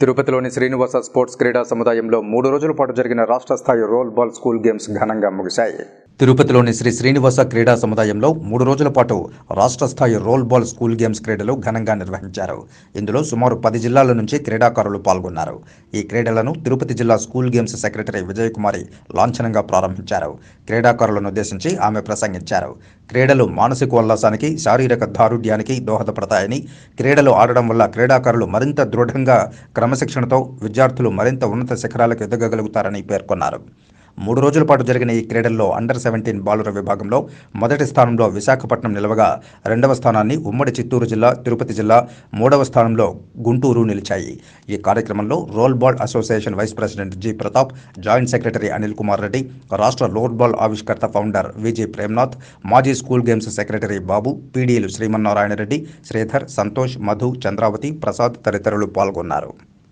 తిరుపతిలోని శ్రీనివాస స్పోర్ట్స్ క్రీడా సముదాయంలో 3 రోజుల పాటు జరిగిన రాష్ట్ర స్థాయి రోల్ బాల్ స్కూల్ గేమ్స్ ఘనంగా ముగిశాయి. తిరుపతిలోని శ్రీనివాస క్రీడా సముదాయంలో 3 రోజుల పాటు రాష్ట్ర స్థాయి రోల్ బాల్ స్కూల్ గేమ్స్ క్రీడలు ఘనంగా నిర్వహించారు. ఇందులో సుమారు 10 జిల్లాల నుంచి క్రీడాకారులు పాల్గొన్నారు. ఈ క్రీడలను తిరుపతి జిల్లా స్కూల్ గేమ్స్ సెక్రటరీ విజయకుమారి లాంఛనంగా ప్రారంభించారు. క్రీడాకారులను ఉద్దేశించి ఆమె ప్రసంగించారు. క్రీడలు మానసికోల్లాసానికి, శారీరక దారుఢ్యానికి దోహదపడతాయని, క్రీడలు ఆడడం వల్ల క్రీడాకారులు మరింత దృఢంగా, క్రమశిక్షణతో విద్యార్థులు మరింత ఉన్నత శిఖరాలకు ఎదగగలుగుతారని పేర్కొన్నారు. 3 రోజుల పాటు జరిగిన ఈ క్రీడల్లో అండర్-17 బాలుర విభాగంలో మొదటి స్థానంలో విశాఖపట్నం నిలవగా, 2వ స్థానాన్ని ఉమ్మడి చిత్తూరు జిల్లా, తిరుపతి జిల్లా, 3వ స్థానంలో గుంటూరు నిలిచాయి. ఈ కార్యక్రమంలో roll ball association vice president G Pratap, joint secretary Anil Kumar Reddy, రాష్ట్ర రోల్ బాల్ ఆవిష్కర్త ఫౌండర్ విజి ప్రేమ్నాథ్, మాజీ స్కూల్ గేమ్స్ సెక్రటరీ బాబు, పీడీలు శ్రీమన్నారాయణ రెడ్డి, శ్రీధర్, సంతోష్, మధు, చంద్రావతి, ప్రసాద్ తదితరులు పాల్గొన్నారు.